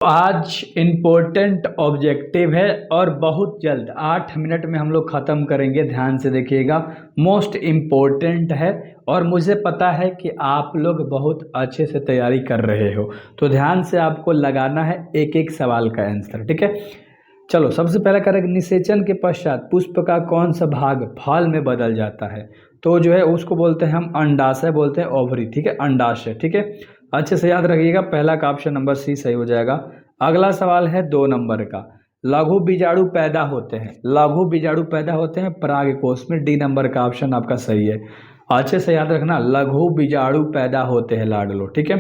आज important objective है और बहुत जल्द 8 मिनट में हम लोग ख़त्म करेंगे। ध्यान से देखिएगा, मोस्ट इम्पोर्टेंट है और मुझे पता है कि आप लोग बहुत अच्छे से तैयारी कर रहे हो, तो ध्यान से आपको लगाना है एक एक सवाल का आंसर। ठीक है, चलो सबसे पहला करेंगे, निषेचन के पश्चात पुष्प का कौन सा भाग फल में बदल जाता है? तो जो है उसको बोलते हैं हम अंडाशय, बोलते हैं ओवरी। ठीक है, अंडाशय। ठीक है, अच्छे से याद रखिएगा, पहला का ऑप्शन नंबर सी सही हो जाएगा। अगला सवाल है 2 नंबर का, लघु बीजाणु पैदा होते हैं, लघु बीजाणु पैदा होते हैं परागकोश में। डी नंबर का ऑप्शन आपका सही है। अच्छे से याद रखना, लघु बीजाणु पैदा होते हैं लाडलो। ठीक है,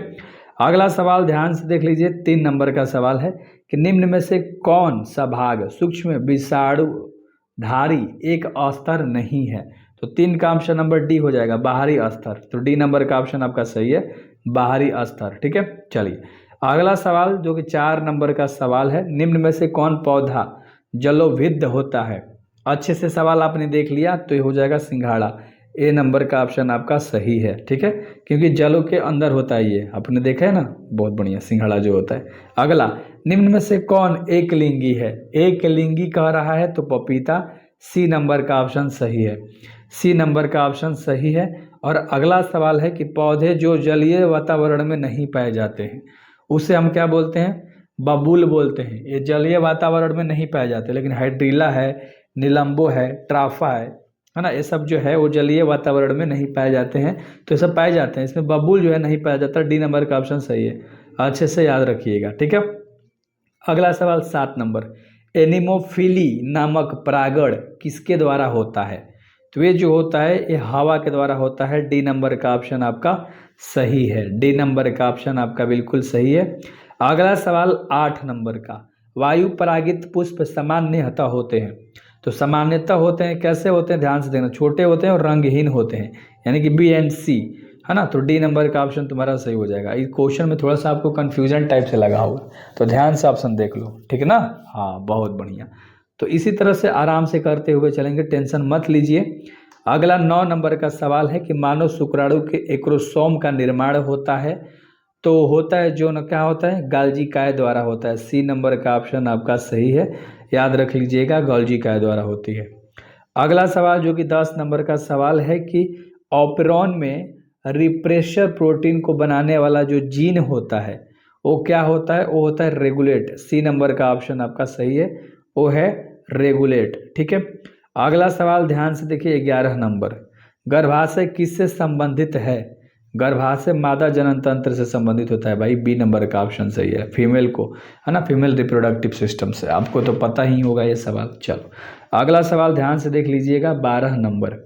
अगला सवाल ध्यान से देख लीजिए, 3 नंबर का सवाल है कि निम्न में से कौन सा भाग सूक्ष्म विषाणुधारी एक अस्तर नहीं है? तो 3 का ऑप्शन नंबर डी हो जाएगा, बाहरी अस्तर। तो डी नंबर का ऑप्शन आपका सही है, बाहरी अस्तर। ठीक है, चलिए अगला सवाल जो कि 4 नंबर का सवाल है, निम्न में से कौन पौधा जलोविद्ध होता है? अच्छे से सवाल आपने देख लिया तो ये हो जाएगा सिंघाड़ा। ए नंबर का ऑप्शन आपका सही है। ठीक है, क्योंकि जलों के अंदर होता है, ये आपने देखा है ना, बहुत बढ़िया सिंघाड़ा जो होता है। अगला, निम्न में से कौन एक लिंगी है? एक लिंगी कह रहा है तो पपीता। सी नंबर का ऑप्शन सही है, सी नंबर का ऑप्शन सही है। और अगला सवाल है कि पौधे जो जलीय वातावरण में नहीं पाए जाते हैं उसे हम क्या बोलते हैं? बबूल बोलते हैं। ये जलीय वातावरण में नहीं पाए जाते, लेकिन हाइड्रीला है, निलंबो है, ट्राफा है ना, ये सब जो है वो जलीय वातावरण में नहीं पाए जाते हैं, तो ये सब पाए जाते हैं, इसमें बबूल जो है नहीं पाया जाता। डी नंबर का ऑप्शन सही है, अच्छे से याद रखिएगा। ठीक है, अगला सवाल 7 नंबर, एनिमोफिली नामक परागण किसके द्वारा होता है? तो ये जो होता है ये हवा के द्वारा होता है। डी नंबर का ऑप्शन आपका सही है, डी नंबर का ऑप्शन आपका बिल्कुल सही है। अगला सवाल 8 नंबर का, वायु परागित पुष्प सामान्यतः होते हैं। तो सामान्यतः होते हैं, कैसे होते हैं ध्यान से देखना, छोटे होते हैं और रंगहीन होते हैं, यानी कि बी एंड सी, है ना। तो डी नंबर का ऑप्शन तुम्हारा सही हो जाएगा। इस क्वेश्चन में थोड़ा सा आपको कन्फ्यूजन टाइप से लगा होगा, तो ध्यान से ऑप्शन देख लो। ठीक है ना, हाँ बहुत बढ़िया। तो इसी तरह से आराम से करते हुए चलेंगे, टेंशन मत लीजिए। अगला 9 नंबर का सवाल है कि मानव शुक्राणु के एक्रोसोम का निर्माण होता है, तो होता है जो न क्या होता है, गाल्जी काय द्वारा होता है। सी नंबर का ऑप्शन आपका सही है, याद रख लीजिएगा, गाल्जी काय द्वारा होती है। अगला सवाल जो कि 10 नंबर का सवाल है कि ऑपेरॉन में रिप्रेशर प्रोटीन को बनाने वाला जो जीन होता है वो क्या होता है? वो होता है रेगुलेट। सी नंबर का ऑप्शन आपका सही है, वो है रेगुलेट। ठीक है, अगला सवाल ध्यान से देखिए, 11 नंबर, गर्भाशय किससे संबंधित है? गर्भाशय मादा जनन तंत्र से संबंधित होता है भाई। बी नंबर का ऑप्शन सही है, फीमेल को, है ना, फीमेल रिप्रोडक्टिव सिस्टम से। आपको तो पता ही होगा ये सवाल। चलो अगला सवाल ध्यान से देख लीजिएगा, 12 नंबर,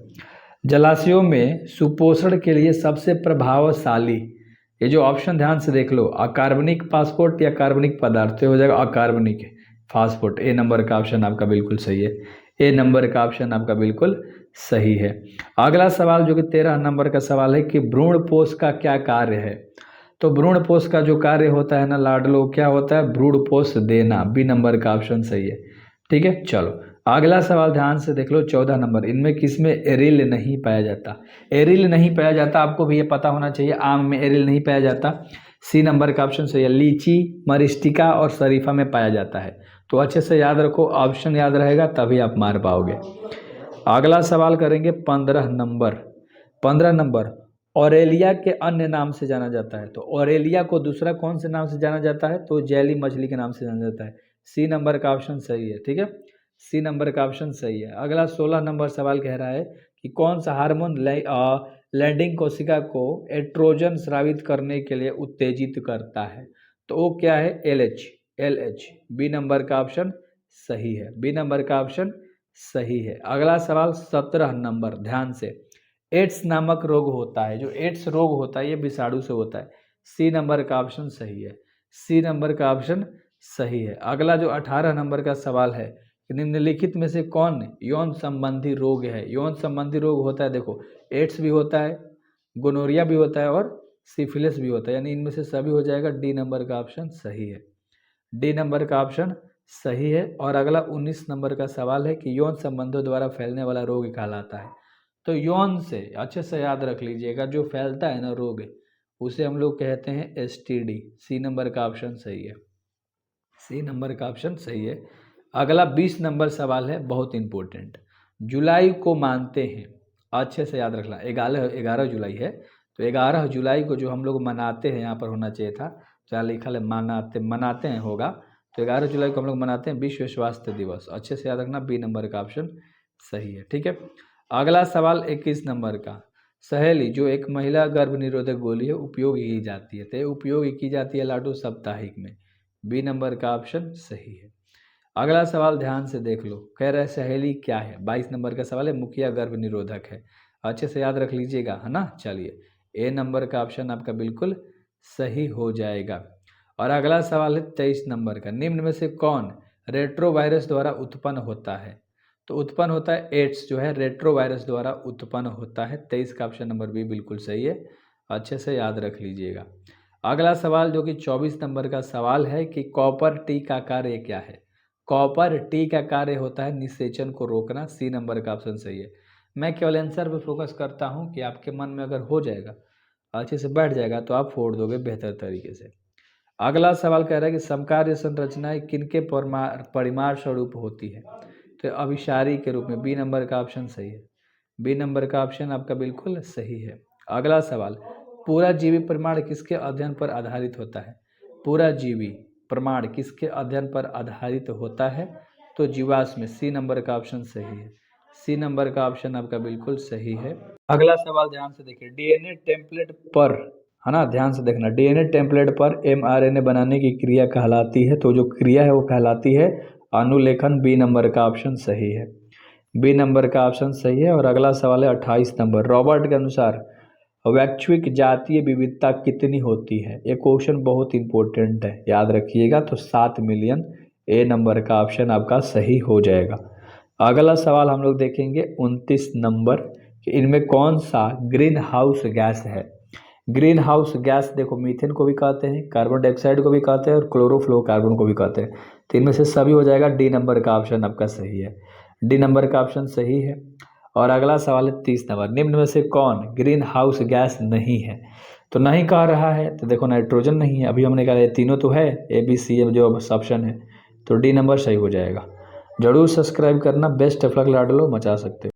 जलाशयों में सुपोषण के लिए सबसे प्रभावशाली, ये जो ऑप्शन ध्यान से देख लो, अकार्बनिक फास्फोट या कार्बनिक पदार्थ, तो हो जाएगा अकार्बनिक फास्फोट। ए नंबर का ऑप्शन आपका बिल्कुल सही है, ए नंबर का ऑप्शन आपका बिल्कुल सही है। अगला सवाल जो कि 13 नंबर का सवाल है कि भ्रूणपोष का क्या कार्य है? तो भ्रूणपोष का जो कार्य होता है ना लाडलो, क्या होता है? भ्रूणपोष देना। बी नंबर का ऑप्शन सही है। ठीक है, चलो अगला सवाल ध्यान से देख लो, 14 नंबर, इनमें किसमें एरिल नहीं पाया जाता? एरिल नहीं पाया जाता, आपको भी ये पता होना चाहिए, आम में एरिल नहीं पाया जाता। सी नंबर का ऑप्शन सही है, लीची, मरिस्टिका और शरीफा में पाया जाता है। तो अच्छे से याद रखो, ऑप्शन याद रहेगा तभी आप मार पाओगे। अगला सवाल करेंगे 15 नंबर, 15 नंबर, ऑरेलिया के अन्य नाम से जाना जाता है। तो ऑरेलिया को दूसरा कौन से नाम से जाना जाता है? तो जेली मछली के नाम से जाना जाता है। सी नंबर का ऑप्शन सही है। ठीक है, सी नंबर का ऑप्शन सही है। अगला 16 नंबर सवाल कह रहा है कि कौन सा हार्मोन लैंडिंग कोशिका को एट्रोजन स्रावित करने के लिए उत्तेजित करता है? तो वो क्या है? L H, L H. B number का ऑप्शन सही है, बी नंबर का ऑप्शन सही है। अगला सवाल 17 नंबर, ध्यान से, एड्स नामक रोग होता है, जो एड्स रोग होता है ये विषाणु से होता है। सी नंबर का ऑप्शन सही है, सी नंबर का ऑप्शन सही है। अगला जो 18 नंबर का सवाल है, निम्नलिखित में से कौन यौन संबंधी रोग है? यौन संबंधी रोग होता है, देखो, एड्स भी होता है, गोनोरिया भी होता है और सिफिलिस भी होता है, यानी इनमें से सभी हो जाएगा। डी नंबर का ऑप्शन सही है, डी नंबर का ऑप्शन सही है। और अगला 19 नंबर का सवाल है कि यौन संबंधों द्वारा फैलने वाला रोग कहलाता है। तो यौन से अच्छे से याद रख लीजिएगा, जो फैलता है ना रोग, उसे हम लोग कहते हैं एसटीडी। सी नंबर का ऑप्शन सही है। सी नंबर का ऑप्शन सही है। अगला 20 नंबर सवाल है, बहुत इंपॉर्टेंट। जुलाई को मानते हैं, अच्छे से याद रखना, 11 जुलाई है, तो 11 जुलाई को जो हम लोग मनाते हैं, यहाँ पर होना चाहिए था, तो यहाँ लिखा है मनाते हैं होगा, तो 11 जुलाई को हम लोग मनाते हैं विश्व स्वास्थ्य दिवस। अच्छे से याद रखना, बी नंबर का ऑप्शन सही है। ठीक है, अगला सवाल 21 नंबर का, सहेली जो एक महिला गर्भ निरोधक गोली है उपयोग की जाती है, तो उपयोग की जाती है लाडू साप्ताहिक में, बी नंबर का ऑप्शन सही है। अगला सवाल ध्यान से देख लो, कह रहा है सहेली क्या है, 22 नंबर का सवाल है, मुखिया गर्भ निरोधक है, अच्छे से याद रख लीजिएगा, है ना। चलिए, ए नंबर का ऑप्शन आपका बिल्कुल सही हो जाएगा। और अगला सवाल है 23 नंबर का, निम्न में से कौन रेट्रोवायरस द्वारा उत्पन्न होता है, तो उत्पन्न होता है एड्स जो है रेट्रोवायरस द्वारा उत्पन्न होता है, 23 का ऑप्शन नंबर बी बिल्कुल सही है, अच्छे से याद रख लीजिएगा। अगला सवाल जो कि 24 नंबर का सवाल है कि कॉपर टी का कार्य क्या है, कॉपर टी का कार्य होता है निषेचन को रोकना, सी नंबर का ऑप्शन सही है। मैं केवल आंसर पर फोकस करता हूं कि आपके मन में अगर हो जाएगा, अच्छे से बैठ जाएगा, तो आप फोड़ दोगे बेहतर तरीके से। अगला सवाल कह रहा है कि समकार्य संरचनाएं किनके परिमाण स्वरूप होती है, तो अभिसारी के रूप में, बी नंबर का ऑप्शन सही है, बी नंबर का ऑप्शन आपका बिल्कुल सही है। अगला सवाल, पूरा जीवी प्रमाण किसके अध्ययन पर आधारित होता है, पूरा जीवी प्रमाण किसके अध्ययन पर आधारित होता है, तो जीवाश्म, सी नंबर का ऑप्शन सही है, सी नंबर का ऑप्शन आपका बिल्कुल सही है। अगला सवाल ध्यान से देखिए, डीएनए टेम्पलेट पर, है ना, ध्यान से देखना, डीएनए टेम्पलेट पर एमआरएनए बनाने की क्रिया कहलाती है, तो जो क्रिया है वो कहलाती है अनुलेखन, बी नंबर का ऑप्शन सही है, बी नंबर का ऑप्शन सही है। और अगला सवाल है 28 नंबर, रॉबर्ट के अनुसार वैश्विक जातीय विविधता कितनी होती है, ये क्वेश्चन बहुत इंपॉर्टेंट है, याद रखिएगा, तो 7 मिलियन, ए नंबर का ऑप्शन आपका सही हो जाएगा। अगला सवाल हम लोग देखेंगे 29 नंबर, कि इनमें कौन सा ग्रीन हाउस गैस है। ग्रीन हाउस गैस देखो, मीथेन को भी कहते हैं, कार्बन डाइऑक्साइड को भी कहते हैं, और क्लोरोफ्लोरोकार्बन को भी कहते हैं, तो इनमें से सभी हो जाएगा, डी नंबर का ऑप्शन आपका सही है, डी नंबर का ऑप्शन सही है। और अगला सवाल है 30 नंबर, निम्न में से कौन ग्रीन हाउस गैस नहीं है, तो नहीं कह रहा है, तो देखो नाइट्रोजन नहीं है, अभी हमने कहा ये तीनों तो है, ए बी सी जो ऑप्शन है, तो डी नंबर सही हो जाएगा। जरूर सब्सक्राइब करना, बेस्ट ऑफ लक लाडलो, मचा सकते हो।